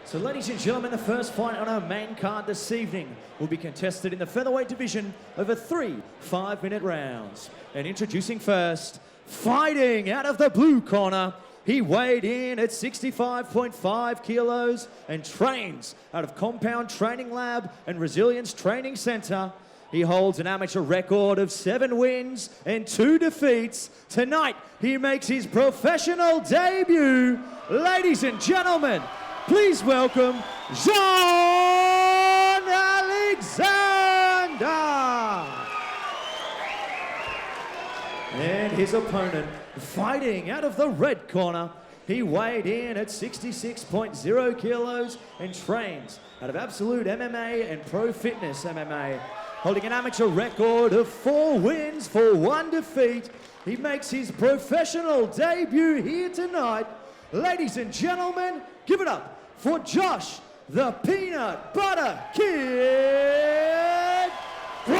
So ladies and gentlemen, the first fight on our main card this evening will be contested in the featherweight division over 3 5-minute rounds. And introducing first, fighting out of the blue corner, he weighed in at 65.5 kilos and trains out of Compound Training Lab and Resilience Training Centre. He holds an amateur record of 7 wins and 2 defeats. Tonight, he makes his professional debut. Ladies and gentlemen, please welcome Jean Alexander. And his opponent, fighting out of the red corner, he weighed in at 66.0 kilos and trains out of Absolute MMA and Pro Fitness MMA. Holding an amateur record of 4 wins for 1 defeat, he makes his professional debut here tonight. Ladies and gentlemen, give it up for Josh, the Peanut Butter Kid Grove.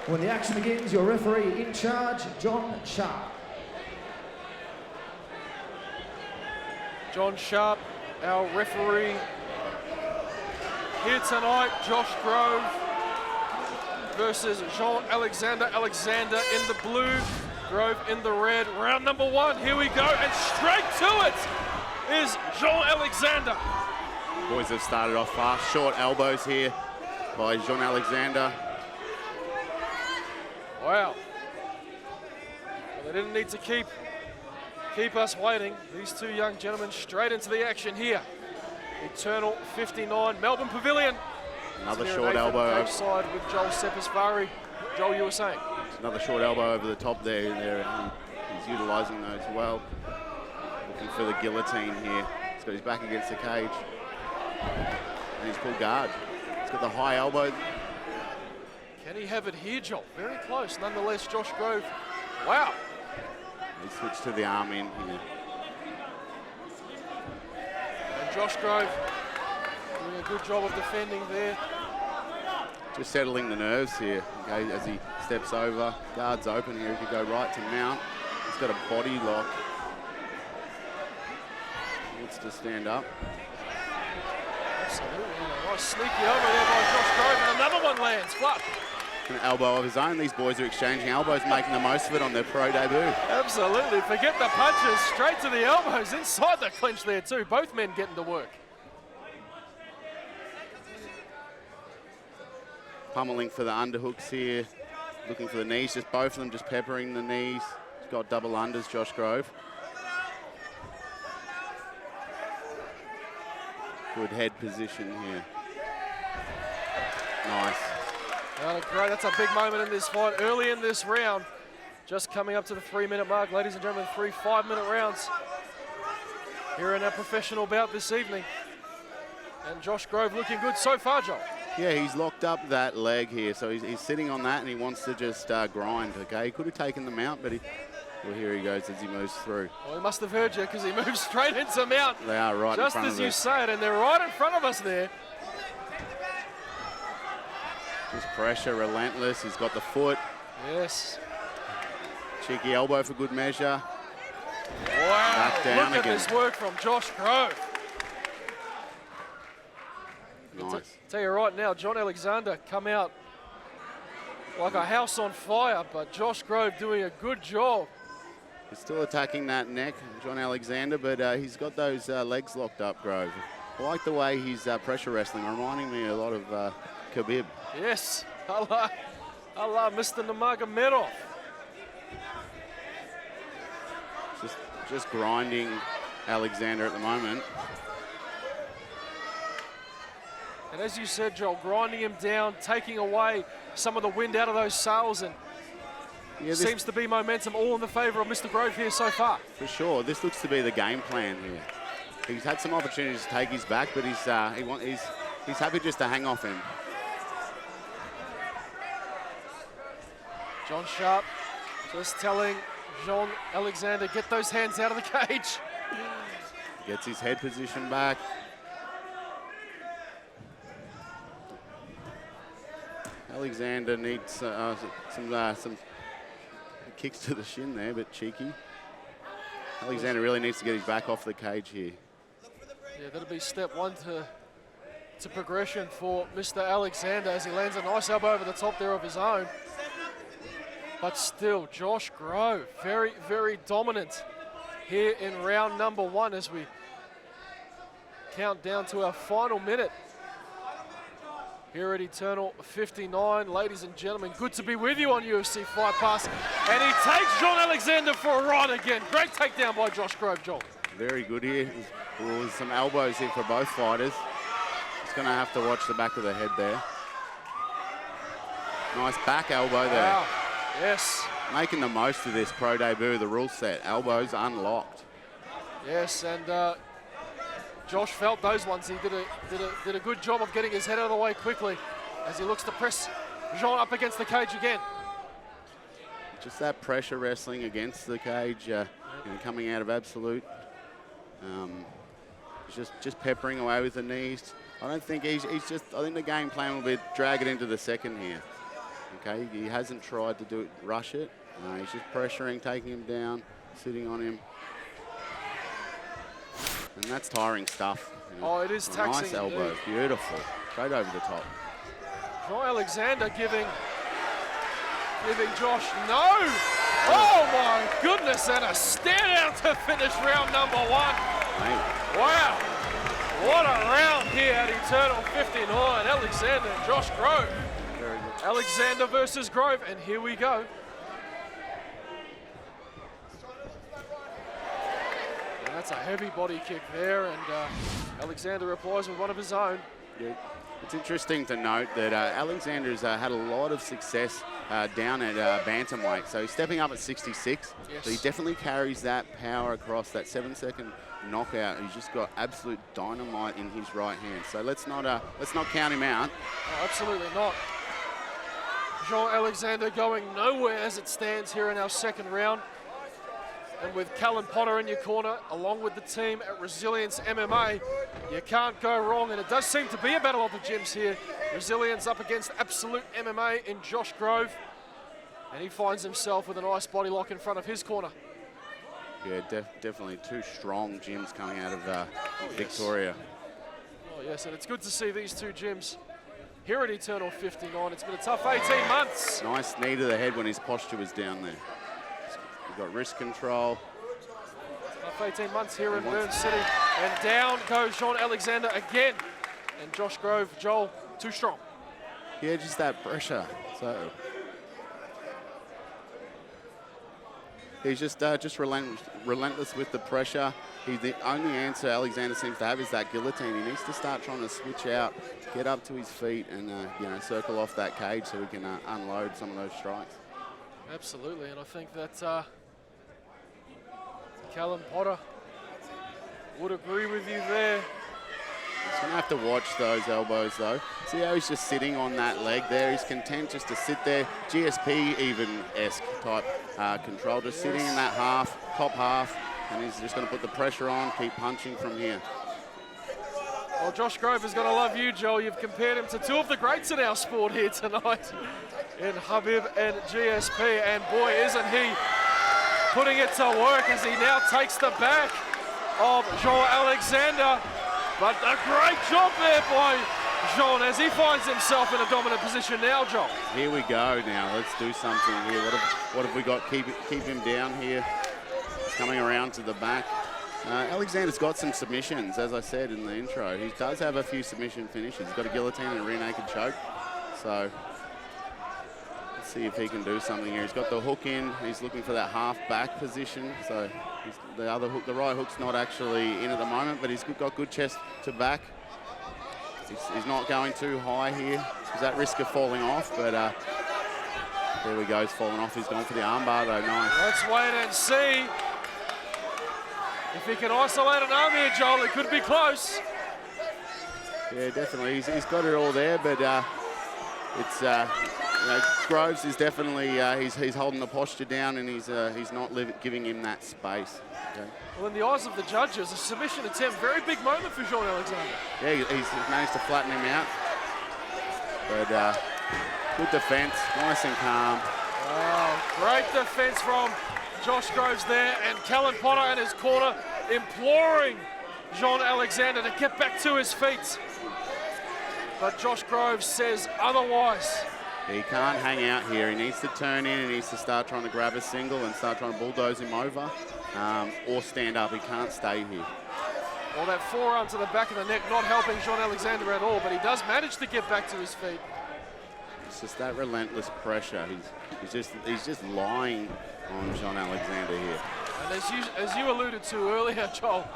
When the action begins, your referee in charge, John Sharp. John Sharp, our referee here tonight. Josh Grove versus Jean Alexander. Alexander in the blue, Grove in the red. Round number 1, here we go, and straight to it is Jean Alexander. Boys have started off fast. Short elbows here by Jean Alexander. Wow. Well, they didn't need to keep us waiting. These 2 young gentlemen straight into the action here. Eternal 59, Melbourne Pavilion. Another short elbow. Side with Joel Sepasvari. Joel, you were saying? Another short elbow over the top there. He's utilising those well. Looking for the guillotine here. He's got his back against the cage. And he's pulled guard. He's got the high elbow. Can he have it here, Joel? Very close. Nonetheless, Josh Grove. Wow. He switched to the arm in here. And Josh Grove doing a good job of defending there. Just settling the nerves here, okay, as he steps over. Guard's open here, he could go right to mount. He's got a body lock. He wants to stand up. Absolutely. Nice sneaky elbow there by Josh Grove, and another one lands flat. An elbow of his own. These boys are exchanging elbows, making the most of it on their pro debut. Absolutely. Forget the punches, straight to the elbows, inside the clinch there too. Both men getting to work. Pummeling for the underhooks here, looking for the knees, just both of them just peppering the knees. He's got double unders, Josh Grove. Good head position here. Nice. Great, that's a big moment in this fight. Early in this round, just coming up to the 3-minute mark. Ladies and gentlemen, 3 5-minute rounds here in our professional bout this evening. And Josh Grove looking good so far, Joel. Yeah, he's locked up that leg here, so he's sitting on that and he wants to just grind, okay? He could have taken the mount, but well, here he goes as he moves through. Well, he must have heard you because he moves straight into mount. They are right in front of us. Just as you say it, and they're right in front of us there. Just pressure, relentless. He's got the foot. Yes. Cheeky elbow for good measure. Wow, back down look at again. this work from Josh Grove. Nice. Tell you right now, John Alexander come out like a house on fire, but Josh Grove doing a good job. He's still attacking that neck, John Alexander, but he's got those legs locked up, Grove. I like the way he's pressure wrestling, reminding me a lot of Khabib. Yes, Allah Mr. Nurmagomedov. Just grinding Alexander at the moment. And as you said, Joel, grinding him down, taking away some of the wind out of those sails, and seems to be momentum all in the favour of Mr. Grove here so far. For sure, this looks to be the game plan here. He's had some opportunities to take his back, but he's happy just to hang off him. John Sharp just telling Jean Alexander, get those hands out of the cage. Gets his head position back. Alexander needs some kicks to the shin there, but cheeky. Alexander really needs to get his back off the cage here. Yeah, that'll be step one to progression for Mr. Alexander as he lands a nice elbow over the top there of his own. But still, Josh Grove, very, very dominant here in round number 1 as we count down to our final minute here at Eternal 59. Ladies and gentlemen, good to be with you on UFC Fight Pass. And he takes John Alexander for a run again. Great takedown by Josh Grove, John. Very good here. There was some elbows here for both fighters. He's going to have to watch the back of the head there. Nice back elbow there. Wow. Yes. Making the most of this pro debut, the rule set. Elbows unlocked. Yes, and Josh felt those ones. He did a good job of getting his head out of the way quickly as he looks to press Jean up against the cage again. Just that pressure wrestling against the cage, coming out of absolute. Just peppering away with the knees. I don't think I think the game plan will be drag it into the second here. Okay, he hasn't tried to rush it. He's just pressuring, taking him down, sitting on him. And that's tiring stuff. Oh, it is taxing. Nice elbow, indeed. Beautiful. Straight over the top. Jean Alexander giving Josh no. Oh my goodness, and a stare out to finish round number 1. Wow, what a round here at Eternal 59. Alexander and Josh Grove. Very good. Alexander versus Grove, and here we go. And that's a heavy body kick there, and Alexander replies with one of his own. Yeah. It's interesting to note that Alexander's had a lot of success down at bantamweight. So he's stepping up at 66. Yes. So he definitely carries that power across, that 7-second knockout. He's just got absolute dynamite in his right hand. So let's not count him out. Oh, absolutely not. Jean Alexander going nowhere as it stands here in our second round. And with Callan Potter in your corner, along with the team at Resilience MMA, you can't go wrong. And it does seem to be a battle of the gyms here. Resilience up against Absolute MMA in Josh Grove. And he finds himself with a nice body lock in front of his corner. Yeah, definitely two strong gyms coming out of Victoria. Oh yes, and it's good to see these two gyms here at Eternal 59. It's been a tough 18 months. Nice knee to the head when his posture was down there. He's got wrist control. Tough 18 months here in Burn City. And down goes Jean Alexander again. And Josh Grove, Joel, too strong. Yeah, just that pressure. So he's just relentless with the pressure. The only answer Alexander seems to have is that guillotine. He needs to start trying to switch out, get up to his feet, and circle off that cage so we can unload some of those strikes. Absolutely, and I think that Callan Potter would agree with you there. He's going to have to watch those elbows, though. See how he's just sitting on that leg there? He's content just to sit there. GSP even-esque type control, just sitting in that top half, and he's just going to put the pressure on, keep punching from here. Well, Josh Grove is going to love you, Joel. You've compared him to two of the greats in our sport here tonight in Habib and GSP, and boy, isn't he putting it to work as he now takes the back of Jean Alexander. But a great job there by Jean as he finds himself in a dominant position now, Joel. Here we go now. Let's do something here. What have we got? Keep him down here. He's coming around to the back. Alexander's got some submissions, as I said in the intro. He does have a few submission finishes. He's got a guillotine and a rear naked choke. So let's see if he can do something here. He's got the hook in. He's looking for that half back position. So the other hook, the right hook's not actually in at the moment, but he's got good chest to back. He's not going too high here. He's at risk of falling off, but there we go. He's falling off. He's gone for the armbar though. Nice. Let's wait and see if he can isolate an arm here, Joel. It could be close. Yeah, definitely. He's got it all there, but it's Groves is definitely he's holding the posture down, and he's not giving him that space. Okay. Well, in the eyes of the judges, a submission attempt, very big moment for Jean Alexander. Yeah, he's managed to flatten him out, but good defense, nice and calm. Wow, great defense from Josh Groves there, and Callan Potter in his corner imploring Jean Alexander to get back to his feet. But Josh Groves says otherwise. He can't hang out here. He needs to turn in. He needs to start trying to grab a single and start trying to bulldoze him over, or stand up. He can't stay here. Well, that forearm to the back of the neck not helping Jean Alexander at all, but he does manage to get back to his feet. It's just that relentless pressure. He's just lying on Jean Alexander here. And as you alluded to earlier, Joel,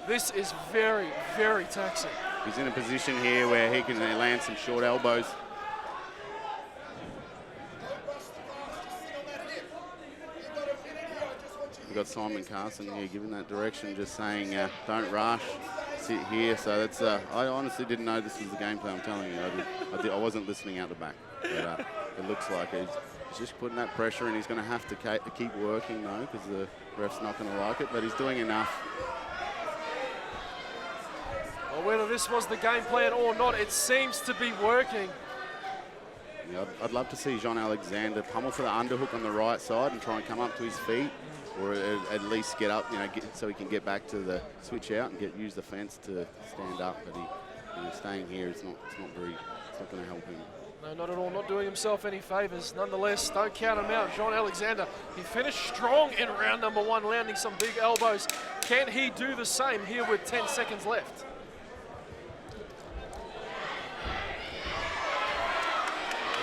this is very, very taxing. He's in a position here where he can land some short elbows. We've got Simon Carson here giving that direction, just saying, don't rush, sit here. So that's, I honestly didn't know this was the game plan, I'm telling you. I wasn't listening out the back. But it looks like he's just putting that pressure, and he's going to have to keep working, though, because the ref's not going to like it, but he's doing enough. Well, whether this was the game plan or not, it seems to be working. Yeah, I'd love to see Jean Alexander pummel for the underhook on the right side and try and come up to his feet, or at least get up, so he can get back to the switch out and use the fence to stand up. But staying here, it's not going to help him. No, not at all. Not doing himself any favours. Nonetheless, don't count him out. Jean Alexander, he finished strong in round number 1, landing some big elbows. Can he do the same here with 10 seconds left?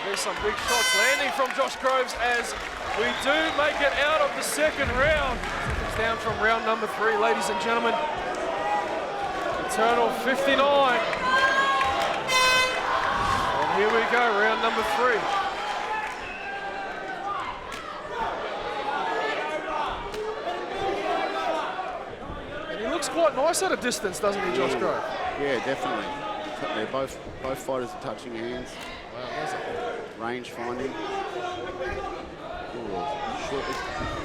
There's some big shots landing from Josh Groves as we do make it out of the second round. It's down from round number 3, ladies and gentlemen. Eternal 59. And here we go, round number 3. And he looks quite nice at a distance, doesn't he, Josh Grove? Yeah, definitely. They're both fighters are touching hands. Wow, there's a range finding.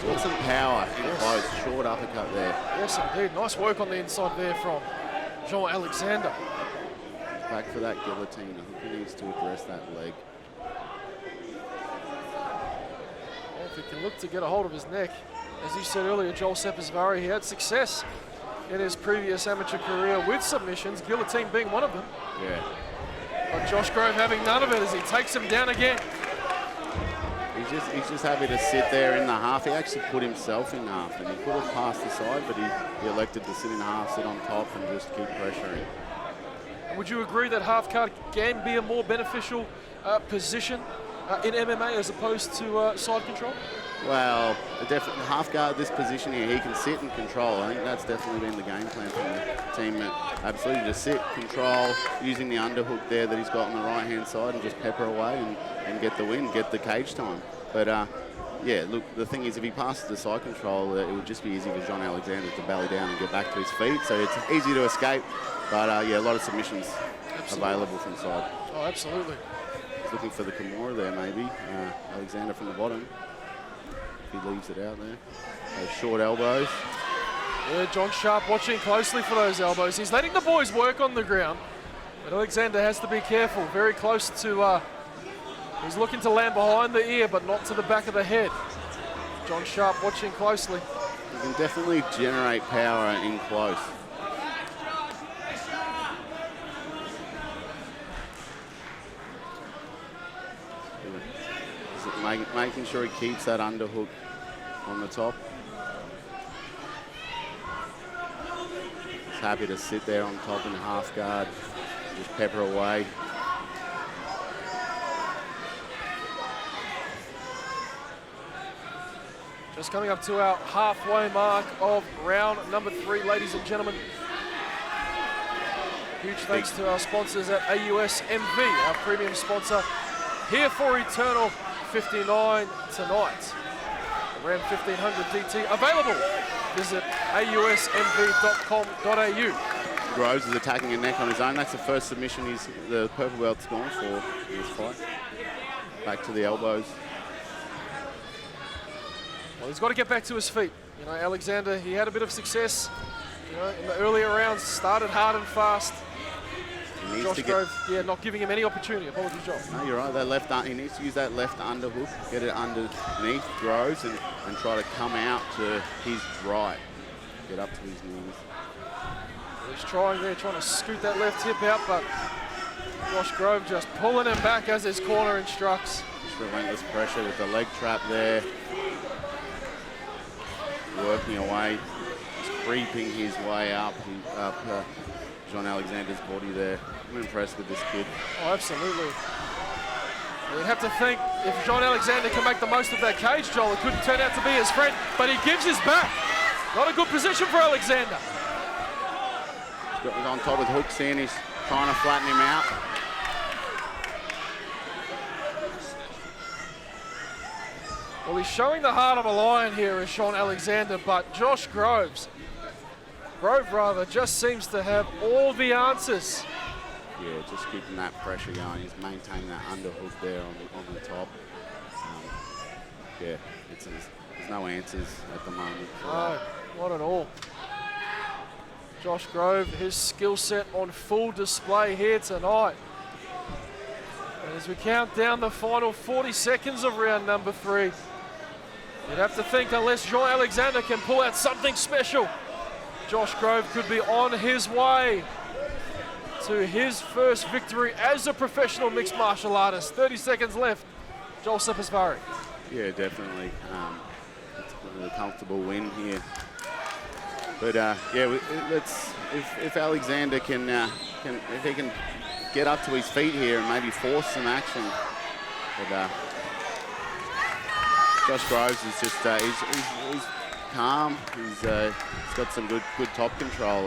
Got some power in close, short uppercut there. Yes, indeed. Nice work on the inside there from Jean Alexander. Back for that guillotine. I think he needs to address that leg. Well, if he can look to get a hold of his neck, as you said earlier, Joel Sepizvari, he had success in his previous amateur career with submissions, guillotine being one of them. Yeah. But Josh Grove having none of it as he takes him down again. He's just happy to sit there in the half. He actually put himself in half, and he could have passed the side, but he elected to sit in half, sit on top, and just keep pressuring. Would you agree that half guard can be a more beneficial position in MMA as opposed to side control? Well, definitely half guard this position here, he can sit and control. I think that's definitely been the game plan from the team. Absolutely, just sit, control, using the underhook there that he's got on the right-hand side and just pepper away and get the win, get the cage time. But yeah, look, the thing is, if he passes the side control, it would just be easy for Jean Alexander to belly down and get back to his feet. So it's easy to escape. But yeah, a lot of submissions available from side. Oh, absolutely. He's looking for the Kimura there, maybe. Alexander from the bottom. He leaves it out there. Those short elbows. Yeah, John Sharp watching closely for those elbows. He's letting the boys work on the ground, but Alexander has to be careful. Very close to, he's looking to land behind the ear, but not to the back of the head. John Sharp watching closely. You can definitely generate power in close. Making sure he keeps that underhook on the top. He's happy to sit there on top in half guard, just pepper away. Just coming up to our halfway mark of round number 3, ladies and gentlemen. Huge thanks to our sponsors at AUS MV, our premium sponsor, here for Eternal 59 tonight. The Ram 1500 DT available. Visit ausmv.com.au. Groves is attacking a neck on his own. That's the first submission the purple belt's gone for in this fight. Back to the elbows. Well, he's got to get back to his feet. You know, Alexander, he had a bit of success, you know, in the earlier rounds, started hard and fast. He needs Josh to Grove, yeah, not giving him any opportunity. Apologies, Josh. No, you're right. That left, he needs to use that left underhook, get it underneath Groves, and try to come out to his right, get up to his knees. He's trying there, trying to scoot that left hip out, but Josh Grove just pulling him back as his corner instructs. Just relentless pressure with the leg trap there. Working away, just creeping his way up John Alexander's body there. I'm impressed with this kid. Oh, absolutely. You'd have to think if John Alexander can make the most of that cage, Joel, it could turn out to be his friend, but he gives his back. Not a good position for Alexander. He's on top with hooks in, he's trying to flatten him out. Well, he's showing the heart of a lion here is Sean Alexander, but Josh Grove just seems to have all the answers. Yeah, just keeping that pressure going. He's maintaining that underhook there on the top. Yeah, there's no answers at the moment. No, not at all. Josh Grove, his skill set on full display here tonight. And as we count down the final 40 seconds of round number 3, you'd have to think unless Jean Alexander can pull out something special, Josh Grove could be on his way to his first victory as a professional mixed martial artist. 30 seconds left. Joel Sepasvari. Yeah, definitely. It's a comfortable win here. But yeah, if Alexander if he can get up to his feet here and maybe force some action. But Josh Groves is just he's calm. He's got some good top control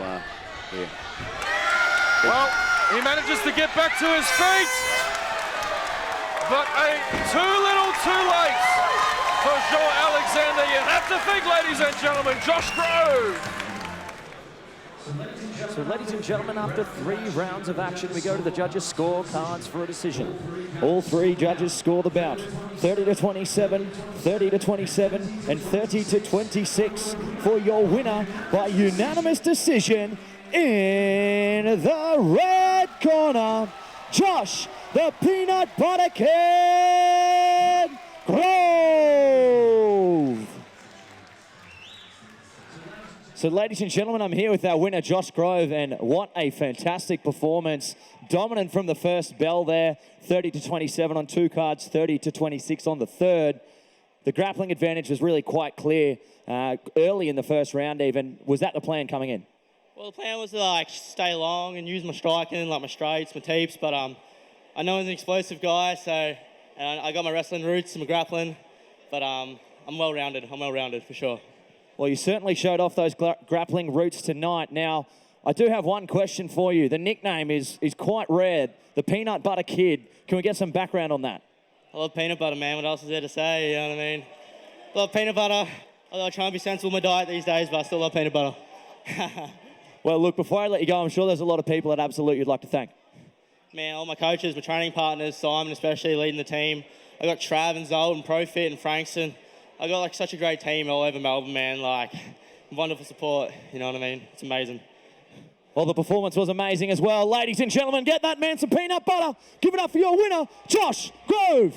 here. Well, he manages to get back to his feet, but too little, too late for Jean Alexander. You have to think, ladies and gentlemen, Josh Grove. So, ladies and gentlemen, after 3 rounds of action, we go to the judges' scorecards for a decision. All 3 judges score the bout: 30-27, 30-27, and 30-26 for your winner by unanimous decision in the red corner, Josh the Peanut Butter Kid Grove. So, ladies and gentlemen, I'm here with our winner, Josh Grove, and what a fantastic performance. Dominant from the first bell there, 30-27 on 2 cards, 30-26 on the third. The grappling advantage was really quite clear early in the first round even. Was that the plan coming in? Well, the plan was to stay long and use my striking, like my straights, my teeps, but I know he's an explosive guy, so I got my wrestling roots and my grappling, but I'm well-rounded. I'm well-rounded for sure. Well, you certainly showed off those grappling roots tonight. Now, I do have one question for you. The nickname is quite rare, the Peanut Butter Kid. Can we get some background on that? I love peanut butter, man. What else is there to say? You know what I mean? Love peanut butter. I try and be sensible with my diet these days, but I still love peanut butter. Well, look, before I let you go, I'm sure there's a lot of people at Absolute you'd like to thank. Man, all my coaches, my training partners, Simon especially leading the team. I got Trav and Zold and Profit and Frankston. I got such a great team all over Melbourne, man. Wonderful support. You know what I mean? It's amazing. Well, the performance was amazing as well. Ladies and gentlemen, get that man some peanut butter. Give it up for your winner, Josh Grove.